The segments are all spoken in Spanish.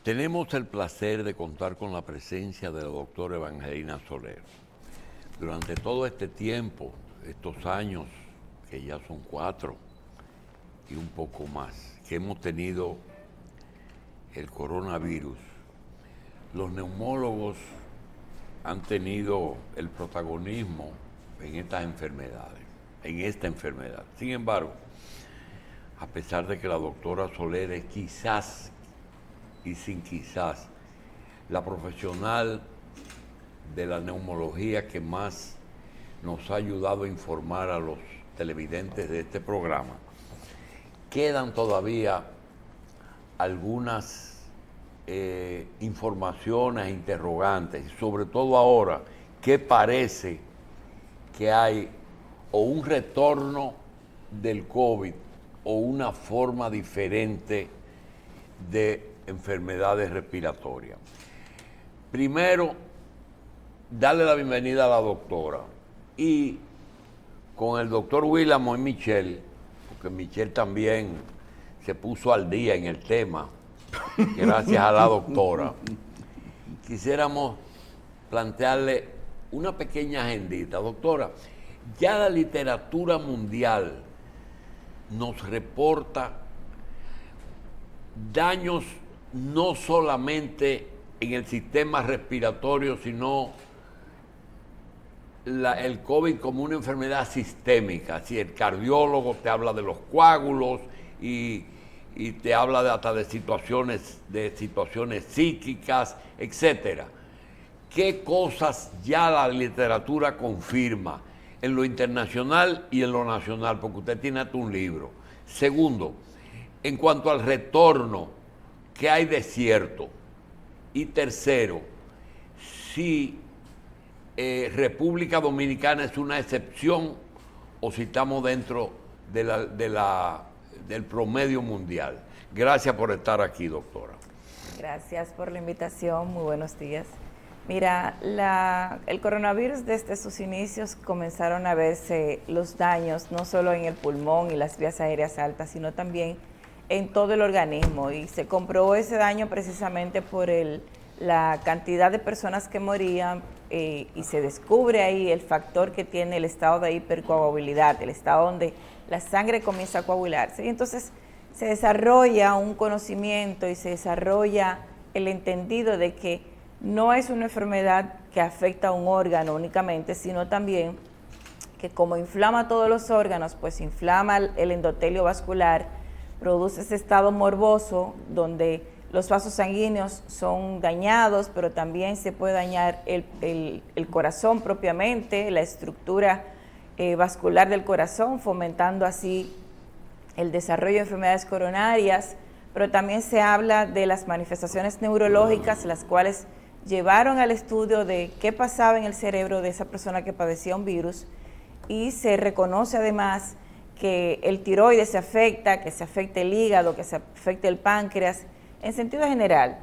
Tenemos el placer de contar con la presencia de la doctora Evangelina Soler. Durante todo este tiempo, estos años, que ya son 4 y un poco más, que hemos tenido el coronavirus, los neumólogos han tenido el protagonismo en estas enfermedades, en esta enfermedad. Sin embargo, a pesar de que la doctora Soler es quizás y sin quizás la profesional de la neumología que más nos ha ayudado a informar a los televidentes de este programa, quedan todavía algunas informaciones, interrogantes, sobre todo ahora que parece que hay o un retorno del COVID o una forma diferente de enfermedades respiratorias. Primero, darle la bienvenida a la doctora y con el doctor William y Michelle, porque Michelle también se puso al día en el tema, gracias a la doctora, quisiéramos plantearle una pequeña agendita. Doctora, ya la literatura mundial nos reporta daños no solamente en el sistema respiratorio, sino el COVID como una enfermedad sistémica. Si el cardiólogo te habla de los coágulos y te habla hasta de situaciones psíquicas, etcétera. ¿Qué cosas ya la literatura confirma en lo internacional y en lo nacional? Porque usted tiene hasta un libro. Segundo, en cuanto al retorno, ¿qué hay de cierto? Y tercero, si República Dominicana es una excepción o si estamos dentro del promedio mundial. Gracias por estar aquí, doctora. Gracias por la invitación, muy buenos días. Mira, el coronavirus desde sus inicios comenzaron a verse los daños, no solo en el pulmón y las vías aéreas altas, sino también en todo el organismo, y se comprobó ese daño precisamente por la cantidad de personas que morían, y se descubre ahí el factor que tiene el estado de hipercoagulabilidad, el estado donde la sangre comienza a coagularse, y entonces se desarrolla un conocimiento y se desarrolla el entendido de que no es una enfermedad que afecta a un órgano únicamente, sino también que como inflama todos los órganos, pues inflama el endotelio vascular, produce ese estado morboso donde los vasos sanguíneos son dañados, pero también se puede dañar el corazón propiamente, la estructura vascular del corazón, fomentando así el desarrollo de enfermedades coronarias, pero también se habla de las manifestaciones neurológicas, las cuales llevaron al estudio de qué pasaba en el cerebro de esa persona que padecía un virus, y se reconoce además que el tiroides se afecta, que se afecta el hígado, que se afecta el páncreas. En sentido general,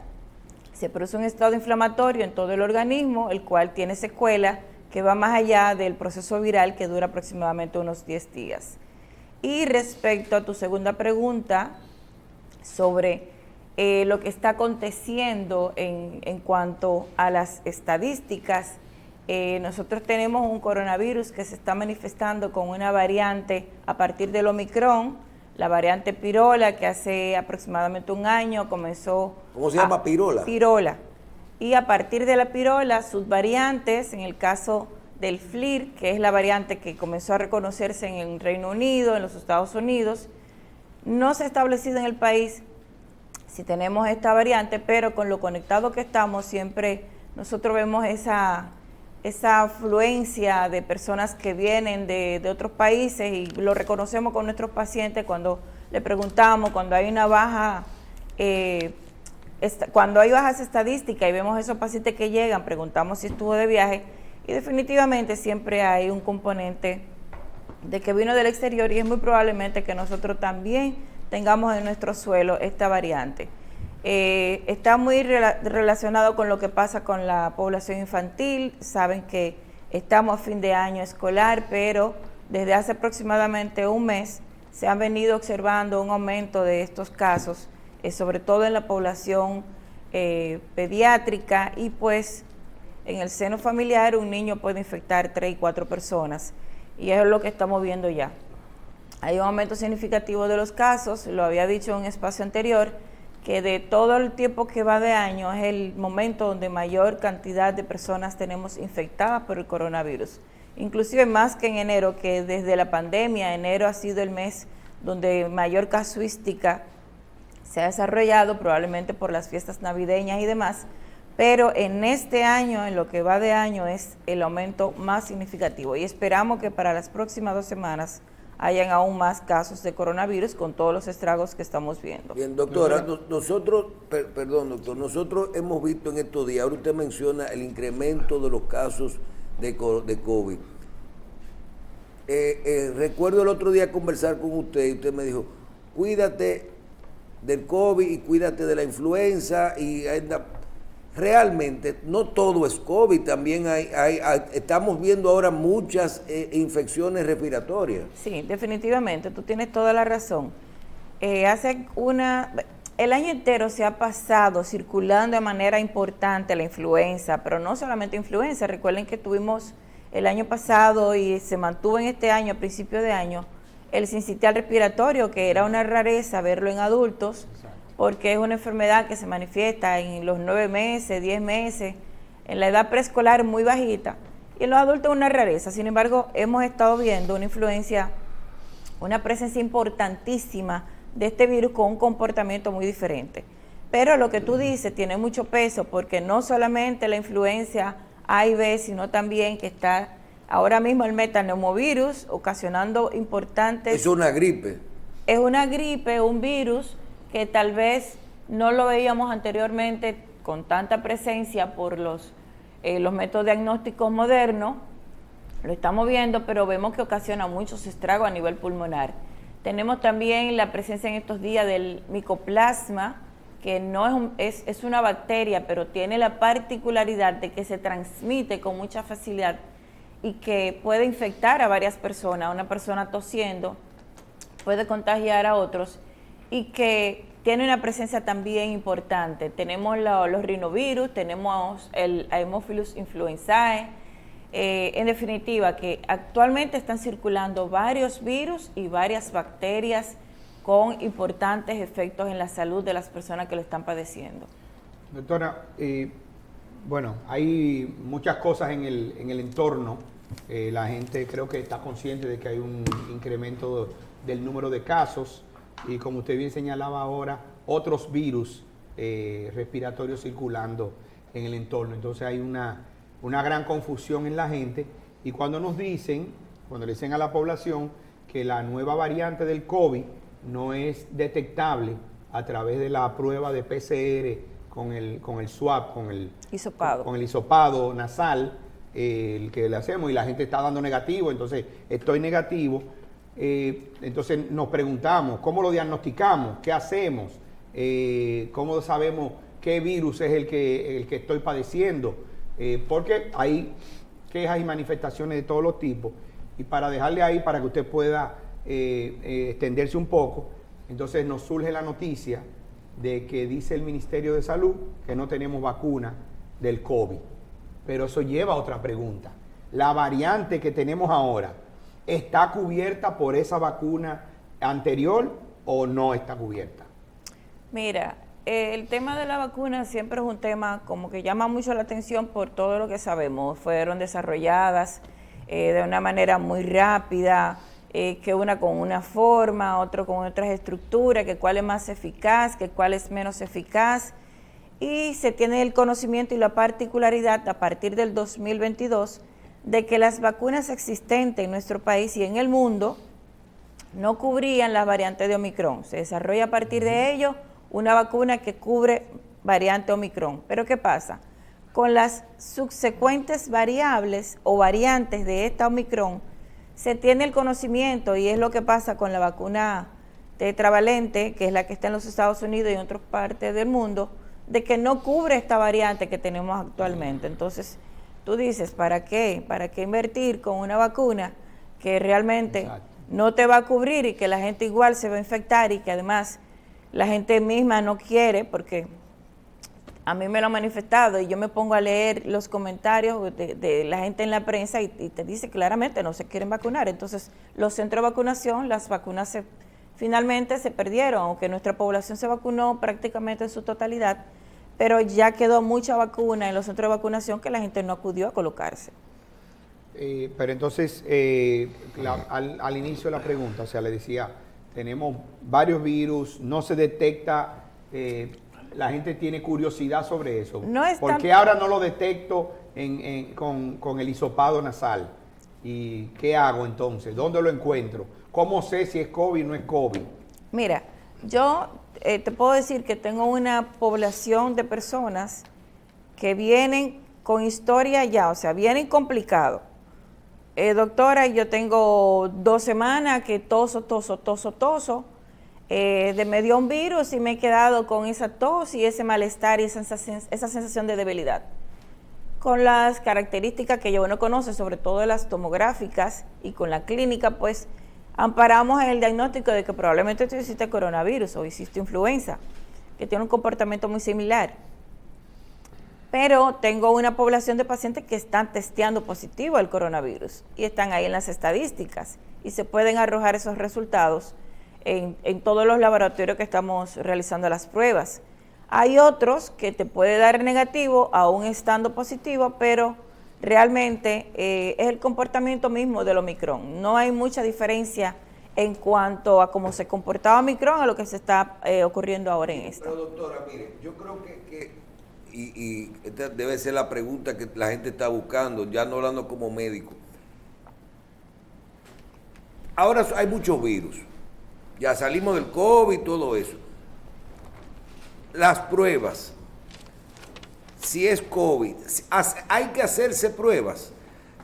se produce un estado inflamatorio en todo el organismo, el cual tiene secuela que va más allá del proceso viral, que dura aproximadamente unos 10 días. Y respecto a tu segunda pregunta sobre lo que está aconteciendo en cuanto a las estadísticas, nosotros tenemos un coronavirus que se está manifestando con una variante a partir del Omicron, la variante Pirola, que hace aproximadamente un año comenzó... ¿Cómo se llama? Pirola. Pirola. Y a partir de la Pirola, sus variantes, en el caso del FLIR, que es la variante que comenzó a reconocerse en el Reino Unido, en los Estados Unidos, no se ha establecido en el país si tenemos esta variante, pero con lo conectado que estamos, siempre nosotros vemos esa afluencia de personas que vienen de otros países, y lo reconocemos con nuestros pacientes cuando le preguntamos, cuando hay una baja, cuando hay bajas estadísticas y vemos esos pacientes que llegan, preguntamos si estuvo de viaje, y definitivamente siempre hay un componente de que vino del exterior, y es muy probablemente que nosotros también tengamos en nuestro suelo esta variante. Está muy relacionado con lo que pasa con la población infantil. Saben que estamos a fin de año escolar, pero desde hace aproximadamente un mes se han venido observando un aumento de estos casos, sobre todo en la población pediátrica, y pues en el seno familiar un niño puede infectar 3 y 4 personas, y eso es lo que estamos viendo ya. Hay un aumento significativo de los casos, lo había dicho en un espacio anterior, que de todo el tiempo que va de año es el momento donde mayor cantidad de personas tenemos infectadas por el coronavirus. Inclusive más que en enero, que desde la pandemia, enero ha sido el mes donde mayor casuística se ha desarrollado, probablemente por las fiestas navideñas y demás, pero en este año, en lo que va de año, es el aumento más significativo, y esperamos que para las próximas 2 semanas hayan aún más casos de coronavirus con todos los estragos que estamos viendo. Bien, doctora, nosotros hemos visto en estos días, ahora usted menciona el incremento de los casos de COVID. Recuerdo el otro día conversar con usted y usted me dijo, cuídate del COVID y cuídate de la influenza, y realmente no todo es COVID, también estamos viendo ahora muchas infecciones respiratorias. Sí, definitivamente, tú tienes toda la razón. El año entero se ha pasado circulando de manera importante la influenza, pero no solamente influenza. Recuerden que tuvimos el año pasado y se mantuvo en este año, a principio de año, el sincitial respiratorio, que era una rareza verlo en adultos, porque es una enfermedad que se manifiesta en los 9 meses, 10 meses, en la edad preescolar muy bajita, y en los adultos una rareza. Sin embargo, hemos estado viendo una presencia importantísima de este virus con un comportamiento muy diferente. Pero lo que tú dices tiene mucho peso, porque no solamente la influencia A y B, sino también que está ahora mismo el metaneumovirus ocasionando importantes... Es una gripe. Es una gripe, un virus que tal vez no lo veíamos anteriormente con tanta presencia por los métodos diagnósticos modernos. Lo estamos viendo, pero vemos que ocasiona muchos estragos a nivel pulmonar. Tenemos también la presencia en estos días del micoplasma, que no es una bacteria, pero tiene la particularidad de que se transmite con mucha facilidad y que puede infectar a varias personas. Una persona tosiendo puede contagiar a otros, y que tiene una presencia también importante. Tenemos los rinovirus, tenemos el Haemophilus influenzae. En definitiva, que actualmente están circulando varios virus y varias bacterias con importantes efectos en la salud de las personas que lo están padeciendo. Doctora, bueno, hay muchas cosas en el entorno. La gente creo que está consciente de que hay un incremento del número de casos, y como usted bien señalaba ahora, otros virus respiratorios circulando en el entorno. Entonces hay una gran confusión en la gente, y cuando le dicen a la población que la nueva variante del COVID no es detectable a través de la prueba de PCR con el swab, con el hisopado nasal, el que le hacemos, y la gente está dando negativo, entonces estoy negativo. Entonces nos preguntamos, ¿cómo lo diagnosticamos? ¿Qué hacemos? ¿Cómo sabemos qué virus es el que estoy padeciendo? Porque hay quejas y manifestaciones de todos los tipos, y para dejarle ahí para que usted pueda extenderse un poco, entonces nos surge la noticia de que dice el Ministerio de Salud que no tenemos vacuna del COVID, pero eso lleva a otra pregunta. La variante que tenemos ahora, ¿está cubierta por esa vacuna anterior o no está cubierta? Mira, el tema de la vacuna siempre es un tema como que llama mucho la atención por todo lo que sabemos. Fueron desarrolladas de una manera muy rápida, que una con una forma, otro con otras estructuras, que cuál es más eficaz, que cuál es menos eficaz. Y se tiene el conocimiento y la particularidad a partir del 2022 de que las vacunas existentes en nuestro país y en el mundo no cubrían las variantes de Omicron. Se desarrolla a partir de ello una vacuna que cubre variante Omicron. Pero ¿qué pasa? Con las subsecuentes variables o variantes de esta Omicron, se tiene el conocimiento, y es lo que pasa con la vacuna tetravalente, que es la que está en los Estados Unidos y en otras partes del mundo, de que no cubre esta variante que tenemos actualmente. Entonces, tú dices, ¿para qué? ¿Para qué invertir con una vacuna que realmente no te va a cubrir y que la gente igual se va a infectar, y que además la gente misma no quiere, porque a mí me lo han manifestado y yo me pongo a leer los comentarios de la gente en la prensa y te dice claramente no se quieren vacunar. Entonces, los centros de vacunación, las vacunas finalmente se perdieron, aunque nuestra población se vacunó prácticamente en su totalidad, pero ya quedó mucha vacuna en los centros de vacunación que la gente no acudió a colocarse. Pero entonces, al inicio de la pregunta, o sea, le decía, tenemos varios virus, no se detecta, la gente tiene curiosidad sobre eso. No es ¿Por qué ahora no lo detecto con el hisopado nasal? ¿Y qué hago entonces? ¿Dónde lo encuentro? ¿Cómo sé si es COVID o no es COVID? Mira, yo te puedo decir que tengo una población de personas que vienen con historia ya, o sea, vienen complicados. Doctora, yo tengo 2 semanas que toso, me dio un virus y me he quedado con esa tos y ese malestar y esa sensación de debilidad. Con las características que yo no conoce, sobre todo de las tomográficas y con la clínica, pues amparamos en el diagnóstico de que probablemente tú hiciste coronavirus o hiciste influenza, que tiene un comportamiento muy similar. Pero tengo una población de pacientes que están testeando positivo al coronavirus y están ahí en las estadísticas y se pueden arrojar esos resultados en todos los laboratorios que estamos realizando las pruebas. Hay otros que te puede dar negativo aún estando positivo, pero realmente es el comportamiento mismo del Omicron. No hay mucha diferencia en cuanto a cómo se comportaba Omicron a lo que se está ocurriendo ahora en esta. Pero doctora, mire, yo creo y esta debe ser la pregunta que la gente está buscando, ya no hablando como médico. Ahora hay muchos virus, ya salimos del COVID y todo eso. Las pruebas, si es COVID, hay que hacerse pruebas.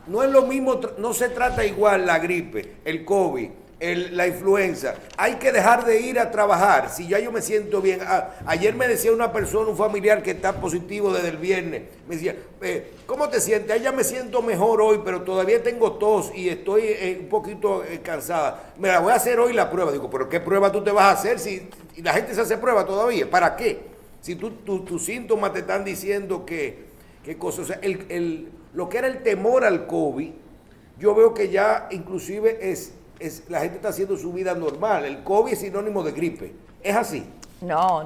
No es lo mismo, no se trata igual la gripe, el COVID, la influenza. Hay que dejar de ir a trabajar. Si ya yo me siento bien. Ayer me decía una persona, un familiar que está positivo desde el viernes, me decía, ¿cómo te sientes? Ya me siento mejor hoy, pero todavía tengo tos y estoy un poquito cansada. Me la voy a hacer hoy la prueba. Digo, ¿pero qué prueba tú te vas a hacer si la gente se hace prueba todavía? ¿Para qué? Si tus síntomas te están diciendo qué cosas. O sea, lo que era el temor al COVID, yo veo que ya inclusive la gente está haciendo su vida normal. El COVID es sinónimo de gripe. ¿Es así? No,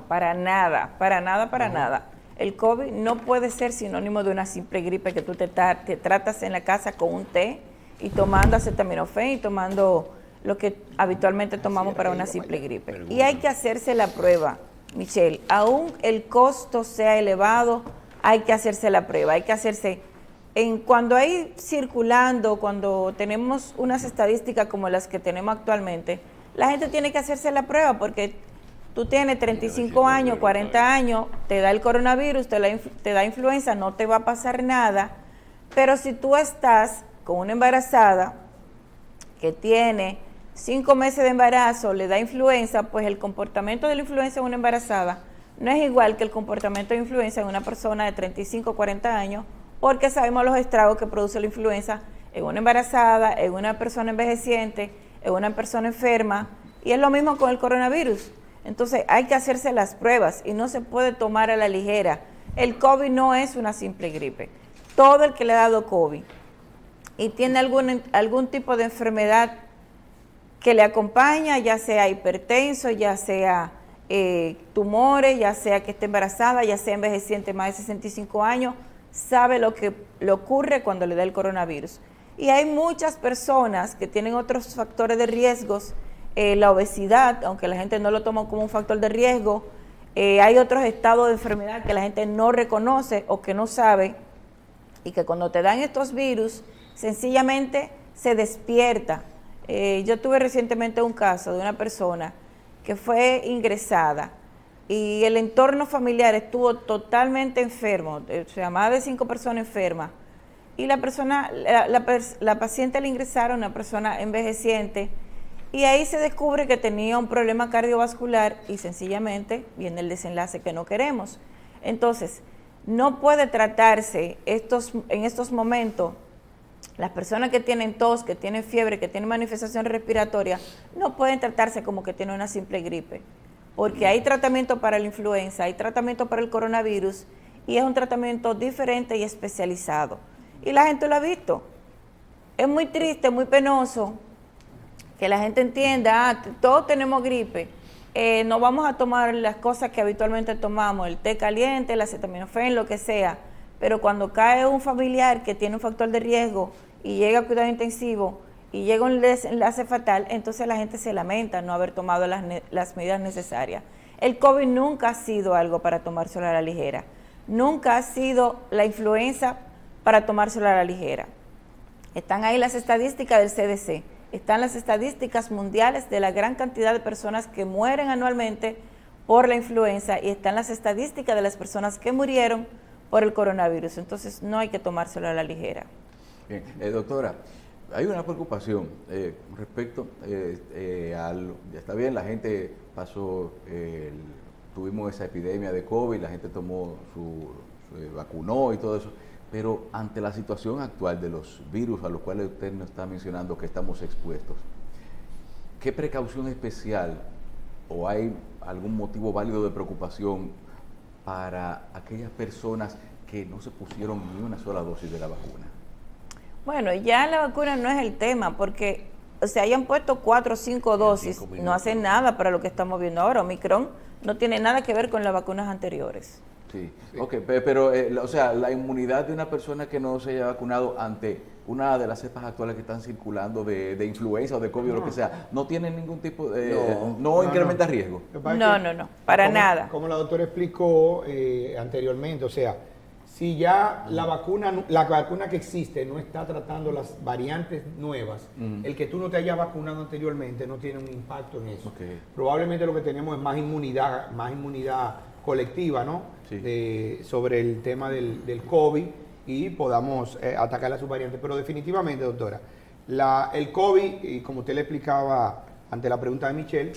para nada. El COVID no puede ser sinónimo de una simple gripe que tú te tratas en la casa con un té y tomando acetaminofén y tomando lo que habitualmente tomamos para una simple gripe. Y hay que hacerse la prueba, Michelle. Aún el costo sea elevado, hay que hacerse la prueba, hay que hacerse... Cuando hay circulando, cuando tenemos unas estadísticas como las que tenemos actualmente, la gente tiene que hacerse la prueba porque tú tienes 35 años, 40 años, te da el coronavirus, te da influenza, no te va a pasar nada, pero si tú estás con una embarazada que tiene 5 meses de embarazo, le da influenza, pues el comportamiento de la influenza en una embarazada no es igual que el comportamiento de influenza en una persona de 35, 40 años, porque sabemos los estragos que produce la influenza en una embarazada, en una persona envejeciente, en una persona enferma, y es lo mismo con el coronavirus. Entonces hay que hacerse las pruebas y no se puede tomar a la ligera. El COVID no es una simple gripe. Todo el que le ha dado COVID y tiene algún tipo de enfermedad que le acompaña, ya sea hipertenso, ya sea tumores, ya sea que esté embarazada, ya sea envejeciente más de 65 años, sabe lo que le ocurre cuando le da el coronavirus. Y hay muchas personas que tienen otros factores de riesgos, la obesidad, aunque la gente no lo toma como un factor de riesgo, hay otros estados de enfermedad que la gente no reconoce o que no sabe, y que cuando te dan estos virus, sencillamente se despierta. Yo tuve recientemente un caso de una persona que fue ingresada, y el entorno familiar estuvo totalmente enfermo, o sea, más de 5 personas enfermas, y la paciente le ingresaron, una persona envejeciente, y ahí se descubre que tenía un problema cardiovascular y sencillamente viene el desenlace que no queremos. Entonces, no puede tratarse en estos momentos, las personas que tienen tos, que tienen fiebre, que tienen manifestación respiratoria, no pueden tratarse como que tienen una simple gripe. porque hay tratamiento para la influenza, hay tratamiento para el coronavirus, y es un tratamiento diferente y especializado. Y la gente lo ha visto. Es muy triste, muy penoso que la gente entienda, todos tenemos gripe, no vamos a tomar las cosas que habitualmente tomamos, el té caliente, el acetaminofén, lo que sea, pero cuando cae un familiar que tiene un factor de riesgo y llega a cuidado intensivo y llega un desenlace fatal, entonces la gente se lamenta no haber tomado las medidas necesarias. El COVID nunca ha sido algo para tomárselo a la ligera, nunca ha sido la influenza para tomárselo a la ligera. Están ahí las estadísticas del CDC, están las estadísticas mundiales de la gran cantidad de personas que mueren anualmente por la influenza y están las estadísticas de las personas que murieron por el coronavirus. Entonces no hay que tomárselo a la ligera. Bien, doctora, hay una preocupación respecto al... Ya está bien, la gente pasó, tuvimos esa epidemia de COVID, la gente tomó se vacunó y todo eso, pero ante la situación actual de los virus a los cuales usted nos está mencionando que estamos expuestos, ¿qué precaución especial o hay algún motivo válido de preocupación para aquellas personas que no se pusieron ni una sola dosis de la vacuna? Bueno, ya la vacuna no es el tema, porque se hayan puesto 4 o 5 dosis, no hacen nada para lo que estamos viendo ahora. Omicron no tiene nada que ver con las vacunas anteriores. Sí, ok, pero o sea, la inmunidad de una persona que no se haya vacunado ante una de las cepas actuales que están circulando de influenza o de COVID o lo que sea, no tiene ningún tipo de... No incrementa riesgo. No, para nada. Como la doctora explicó anteriormente, o sea, si ya la vacuna que existe no está tratando las variantes nuevas, el que tú no te hayas vacunado anteriormente no tiene un impacto en eso. Okay. Probablemente lo que tenemos es más inmunidad colectiva, ¿no? Sí. Sobre el tema del COVID y podamos atacar a sus variantes. Pero definitivamente, doctora, el COVID, y como usted le explicaba ante la pregunta de Michelle,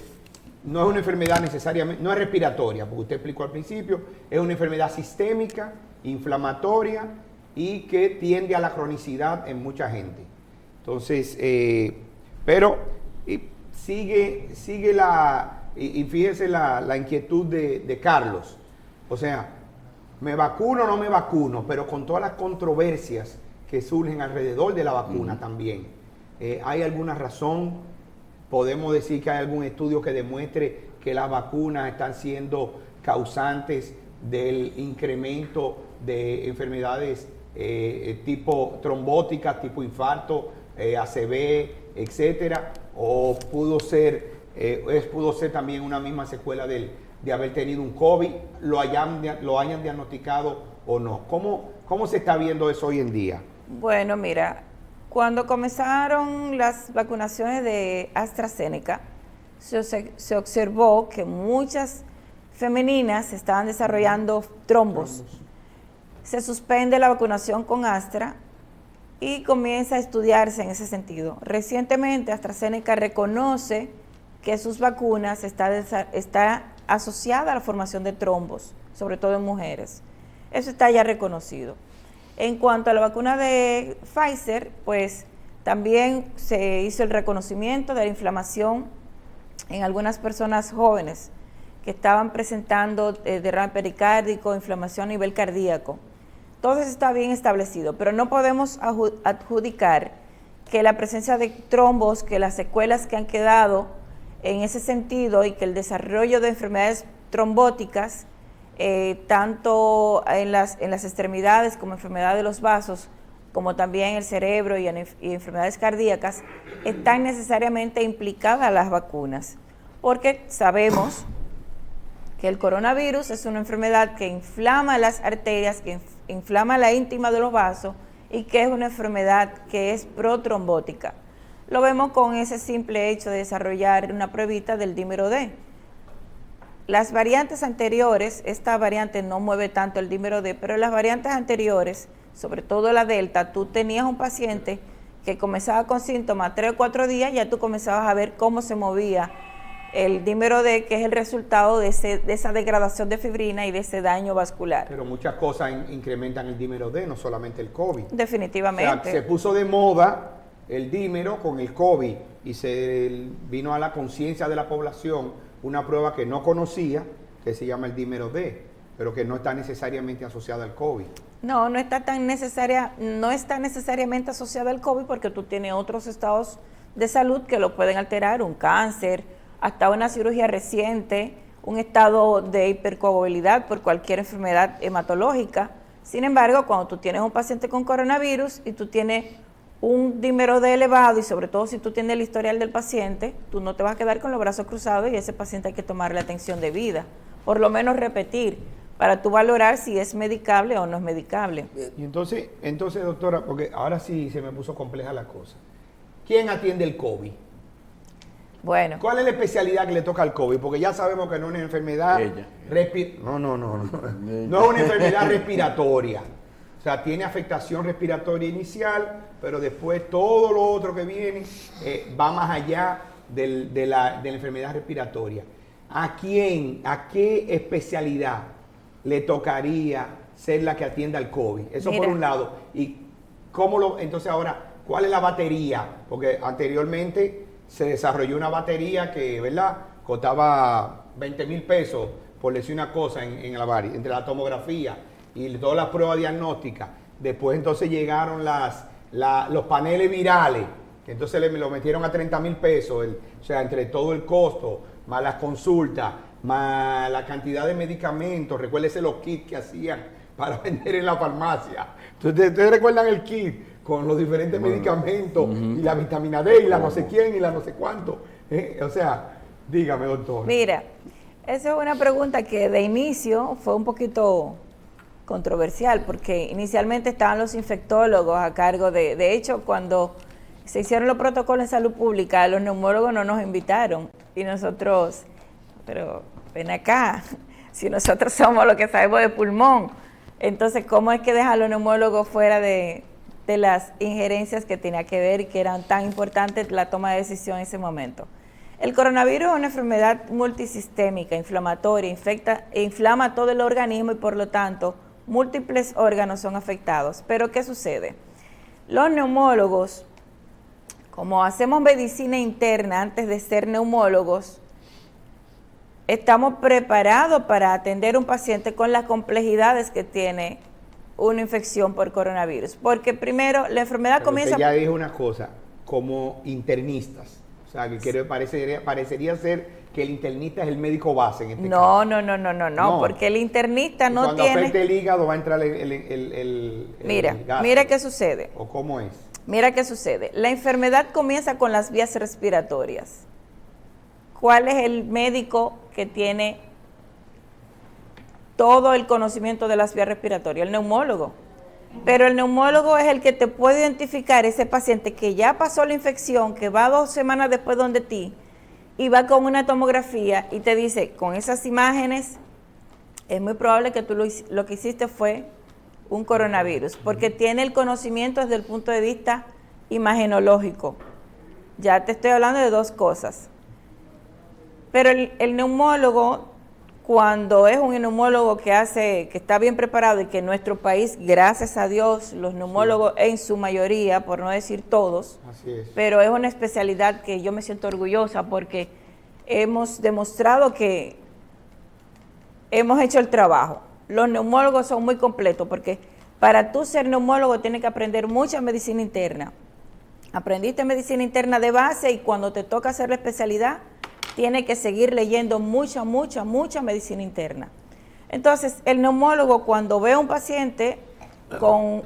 no es una enfermedad necesariamente, no es respiratoria, porque usted explicó al principio, es una enfermedad sistémica, inflamatoria y que tiende a la cronicidad en mucha gente. Entonces, pero sigue y fíjese la inquietud de Carlos. O sea, me vacuno o no me vacuno, pero con todas las controversias que surgen alrededor de la vacuna también. ¿Hay alguna razón? ¿Podemos decir que hay algún estudio que demuestre que las vacunas están siendo causantes del incremento de enfermedades tipo trombóticas, tipo infarto, ACV, etcétera? ¿O pudo ser también una misma secuela de haber tenido un COVID, lo hayan diagnosticado o no? ¿Cómo se está viendo eso hoy en día? Bueno, mira, cuando comenzaron las vacunaciones de AstraZeneca, se observó que muchas femeninas estaban desarrollando trombos. Se suspende la vacunación con Astra y comienza a estudiarse en ese sentido. Recientemente AstraZeneca reconoce que sus vacunas está asociada a la formación de trombos, sobre todo en mujeres. Eso está ya reconocido. En cuanto a la vacuna de Pfizer, pues también se hizo el reconocimiento de la inflamación en algunas personas jóvenes que estaban presentando derrame pericárdico, inflamación a nivel cardíaco. Todo eso está bien establecido, pero no podemos adjudicar que la presencia de trombos, que las secuelas que han quedado en ese sentido y que el desarrollo de enfermedades trombóticas, tanto en las extremidades como enfermedades de los vasos, como también el cerebro y enfermedades cardíacas, están necesariamente implicadas las vacunas, porque sabemos que el coronavirus es una enfermedad que inflama las arterias, que inflama la íntima de los vasos y que es una enfermedad que es protrombótica. Lo vemos con ese simple hecho de desarrollar una pruebita del dímero D. Las variantes anteriores, esta variante no mueve tanto el dímero D, pero las variantes anteriores, sobre todo la Delta, tú tenías un paciente que comenzaba con síntomas 3 o 4 días, ya tú comenzabas a ver cómo se movía el dímero D, que es el resultado de esa degradación de fibrina y de ese daño vascular. Pero muchas cosas incrementan el dímero D, no solamente el COVID. Definitivamente. O sea, se puso de moda el dímero con el COVID y se vino a la conciencia de la población una prueba que no conocía, que se llama el dímero D, pero que no está necesariamente asociada al COVID. No, no está necesariamente asociada al COVID porque tú tienes otros estados de salud que lo pueden alterar, un cáncer, hasta una cirugía reciente, un estado de hipercoagulabilidad por cualquier enfermedad hematológica. Sin embargo, cuando tú tienes un paciente con coronavirus y tú tienes un dímero D elevado y sobre todo si tú tienes el historial del paciente, tú no te vas a quedar con los brazos cruzados y a ese paciente hay que tomarle atención debida, por lo menos repetir, para tú valorar si es medicable o no es medicable. Y entonces, doctora, porque ahora sí se me puso compleja la cosa. ¿Quién atiende el COVID? Bueno. ¿Cuál es la especialidad que le toca al COVID? Porque ya sabemos que no es una enfermedad... No. No es una enfermedad respiratoria. O sea, tiene afectación respiratoria inicial, pero después todo lo otro que viene va más allá de la enfermedad respiratoria. ¿A qué especialidad le tocaría ser la que atienda al COVID? Eso por un lado. Y entonces ahora, ¿cuál es la batería? Porque anteriormente se desarrolló una batería que, ¿verdad?, costaba 20,000 pesos, por decir una cosa, entre la tomografía y todas las pruebas diagnósticas. Después entonces llegaron los paneles virales, que entonces lo metieron a 30,000 pesos, o sea, entre todo el costo, más las consultas, más la cantidad de medicamentos. Recuérdese los kits que hacían para vender en la farmacia. Entonces, ¿ustedes recuerdan el kit con los diferentes medicamentos y la vitamina D y la no sé quién y la no sé cuánto? O sea, dígame, doctor. Mira, esa es una pregunta que de inicio fue un poquito controversial porque inicialmente estaban los infectólogos a cargo de hecho, cuando se hicieron los protocolos de salud pública, los neumólogos no nos invitaron y nosotros, pero ven acá, si nosotros somos los que sabemos de pulmón, entonces ¿cómo es que dejan a los neumólogos fuera de las injerencias que tenía que ver y que eran tan importantes la toma de decisión en ese momento? El coronavirus es una enfermedad multisistémica, inflamatoria, inflama todo el organismo y por lo tanto múltiples órganos son afectados. Pero ¿qué sucede? Los neumólogos, como hacemos medicina interna antes de ser neumólogos, estamos preparados para atender a un paciente con las complejidades que tiene una infección por coronavirus. Porque primero, la enfermedad comienza... Usted ya dijo una cosa, como internistas. O sea, que parecería ser que el internista es el médico base en este caso. No, porque el internista no cuando tiene... Cuando afecte el hígado va a entrar el Mira qué sucede. ¿O cómo es? Mira qué sucede. La enfermedad comienza con las vías respiratorias. ¿Cuál es el médico que tiene todo el conocimiento de las vías respiratorias? El neumólogo. Pero el neumólogo es el que te puede identificar ese paciente que ya pasó la infección, que va 2 semanas después donde ti, y va con una tomografía y te dice, con esas imágenes, es muy probable que tú lo que hiciste fue un coronavirus, porque tiene el conocimiento desde el punto de vista imagenológico. Ya te estoy hablando de 2 cosas. Pero el neumólogo, cuando es un neumólogo que está bien preparado y que en nuestro país, gracias a Dios, los neumólogos en su mayoría, por no decir todos, así es, pero es una especialidad que yo me siento orgullosa porque hemos demostrado que hemos hecho el trabajo. Los neumólogos son muy completos porque para tú ser neumólogo tienes que aprender mucha medicina interna. Aprendiste medicina interna de base y cuando te toca hacer la especialidad, tiene que seguir leyendo mucha medicina interna. Entonces, el neumólogo cuando ve a un paciente con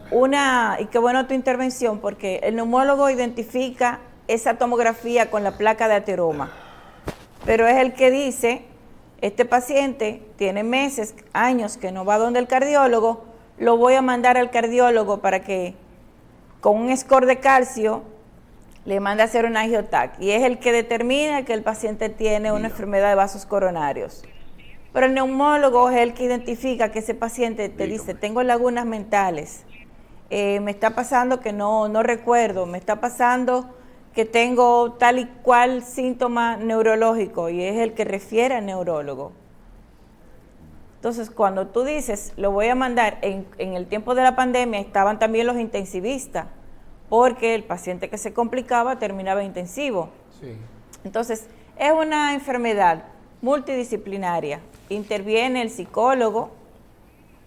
y qué bueno tu intervención, porque el neumólogo identifica esa tomografía con la placa de ateroma, pero es el que dice, este paciente tiene meses, años que no va donde el cardiólogo, lo voy a mandar al cardiólogo para que con un score de calcio le manda a hacer un angiotac y es el que determina que el paciente tiene una enfermedad de vasos coronarios. Pero el neumólogo es el que identifica que ese paciente te dice, tengo lagunas mentales, me está pasando que no recuerdo, me está pasando que tengo tal y cual síntoma neurológico y es el que refiere al neurólogo. Entonces, cuando tú dices, lo voy a mandar, en el tiempo de la pandemia estaban también los intensivistas, porque el paciente que se complicaba terminaba intensivo. Sí. Entonces, es una enfermedad multidisciplinaria. Interviene el psicólogo,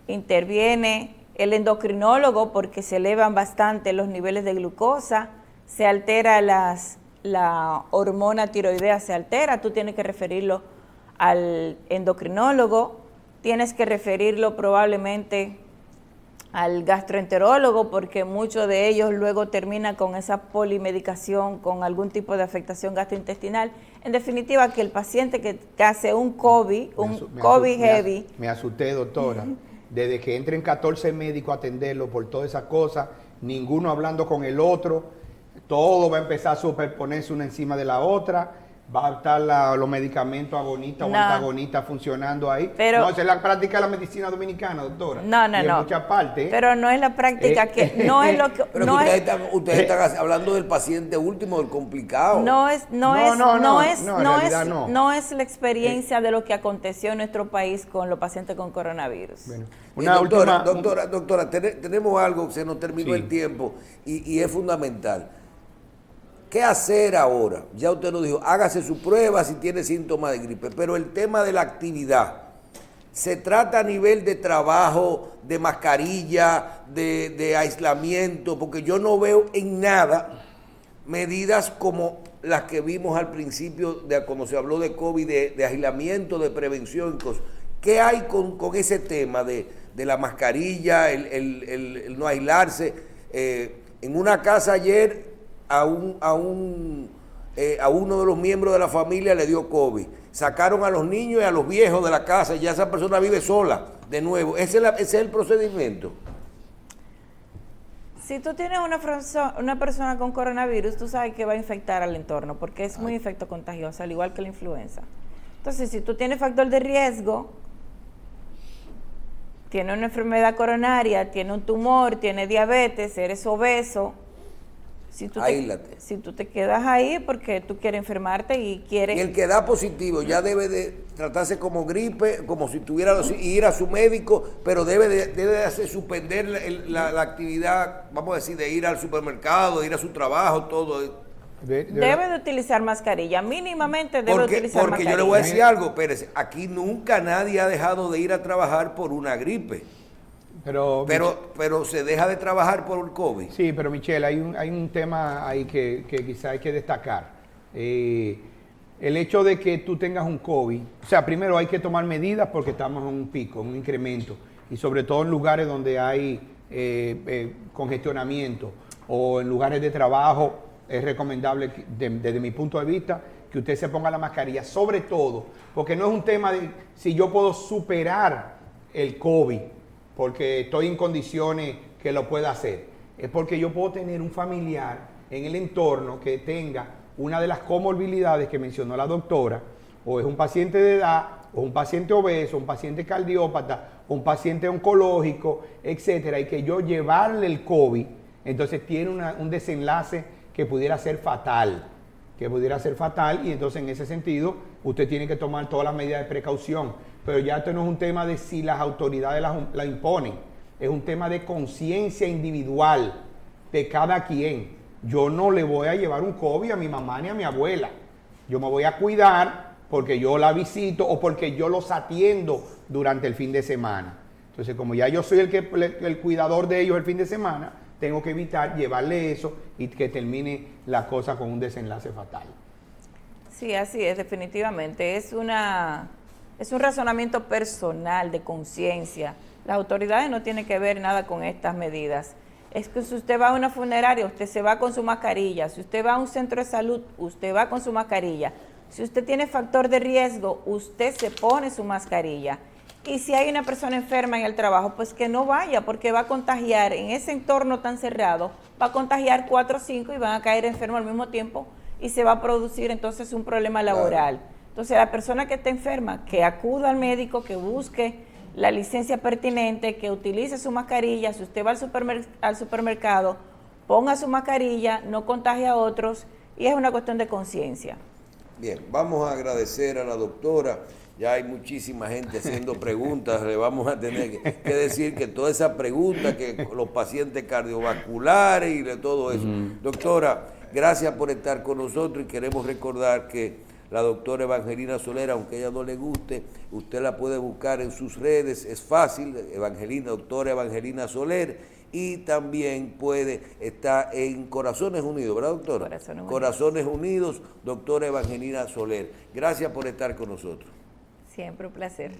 interviene el endocrinólogo porque se elevan bastante los niveles de glucosa, se altera la hormona tiroidea, se altera, tú tienes que referirlo al endocrinólogo, tienes que referirlo probablemente al gastroenterólogo porque muchos de ellos luego terminan con esa polimedicación, con algún tipo de afectación gastrointestinal. En definitiva, que el paciente que hace un COVID, heavy... Me asusté, doctora. Desde que entren 14 médicos a atenderlo por todas esas cosas, ninguno hablando con el otro, todo va a empezar a superponerse una encima de la otra. Va a estar los medicamentos agonistas o antagonistas funcionando ahí. Pero, no, esa es la práctica de la medicina dominicana, doctora. No. En muchas partes. Pero no es la práctica no es lo que... Pero no ustedes están hablando del paciente último, del complicado. No es la experiencia de lo que aconteció en nuestro país con los pacientes con coronavirus. Bueno, doctora, tenemos algo, se nos terminó el tiempo y es fundamental. ¿Qué hacer ahora? Ya usted nos dijo, hágase su prueba si tiene síntomas de gripe, pero el tema de la actividad, ¿se trata a nivel de trabajo, de mascarilla, de aislamiento? Porque yo no veo en nada medidas como las que vimos al principio, cuando se habló de COVID, de aislamiento, de prevención y cosas. ¿Qué hay con ese tema de la mascarilla, el no aislarse? En una casa ayer... A uno de los miembros de la familia le dio COVID. Sacaron a los niños y a los viejos de la casa y ya esa persona vive sola de nuevo. Ese es el procedimiento. Si tú tienes una persona con coronavirus, tú sabes que va a infectar al entorno porque es muy infectocontagiosa, al igual que la influenza. Entonces, si tú tienes factor de riesgo, tienes una enfermedad coronaria, tienes un tumor, tienes diabetes, eres obeso, si tú te quedas ahí porque tú quieres enfermarte y quieres... Y el que da positivo ya debe de tratarse como gripe, como si tuviera ir a su médico, pero debe de suspender la actividad, vamos a decir, de ir al supermercado, de ir a su trabajo, todo. Debe de utilizar mascarilla, mínimamente debe utilizar mascarilla. Porque yo le voy a decir algo, Pérez, aquí nunca nadie ha dejado de ir a trabajar por una gripe. Pero se deja de trabajar por el COVID. Sí, pero Michelle, hay un tema ahí que quizá hay que destacar. El hecho de que tú tengas un COVID, o sea, primero hay que tomar medidas porque estamos en un pico, en un incremento, y sobre todo en lugares donde hay congestionamiento o en lugares de trabajo, es recomendable, desde mi punto de vista, que usted se ponga la mascarilla, sobre todo, porque no es un tema de si yo puedo superar el COVID, porque estoy en condiciones que lo pueda hacer. Es porque yo puedo tener un familiar en el entorno que tenga una de las comorbilidades que mencionó la doctora, o es un paciente de edad, o un paciente obeso, un paciente cardiópata, o un paciente oncológico, etcétera, y que yo llevarle el COVID, entonces tiene un desenlace que pudiera ser fatal, y entonces en ese sentido usted tiene que tomar todas las medidas de precaución. Pero ya esto no es un tema de si las autoridades la imponen, es un tema de conciencia individual de cada quien. Yo no le voy a llevar un COVID a mi mamá ni a mi abuela. Yo me voy a cuidar porque yo la visito o porque yo los atiendo durante el fin de semana. Entonces, como ya yo soy el cuidador de ellos el fin de semana, tengo que evitar llevarle eso y que termine la cosa con un desenlace fatal. Sí, así es, definitivamente. Es un razonamiento personal de conciencia. Las autoridades no tienen que ver nada con estas medidas. Es que si usted va a una funeraria, usted se va con su mascarilla. Si usted va a un centro de salud, usted va con su mascarilla. Si usted tiene factor de riesgo, usted se pone su mascarilla. Y si hay una persona enferma en el trabajo, pues que no vaya, porque va a contagiar en ese entorno tan cerrado, va a contagiar 4 o 5 y van a caer enfermos al mismo tiempo y se va a producir entonces un problema laboral. Claro. Entonces la persona que está enferma, que acuda al médico, que busque la licencia pertinente, que utilice su mascarilla. Si usted va al supermercado, ponga su mascarilla, no contagie a otros, y es una cuestión de conciencia. Bien, vamos a agradecer a la doctora. Ya hay muchísima gente haciendo preguntas. Le vamos a tener que decir que todas esas preguntas, que los pacientes cardiovasculares y de todo eso. Doctora, gracias por estar con nosotros y queremos recordar que la doctora Evangelina Soler, aunque a ella no le guste, usted la puede buscar en sus redes, es fácil, doctora Evangelina Soler, y también puede estar en Corazones Unidos, ¿verdad, doctora? Corazones Unidos, doctora Evangelina Soler. Gracias por estar con nosotros. Siempre un placer.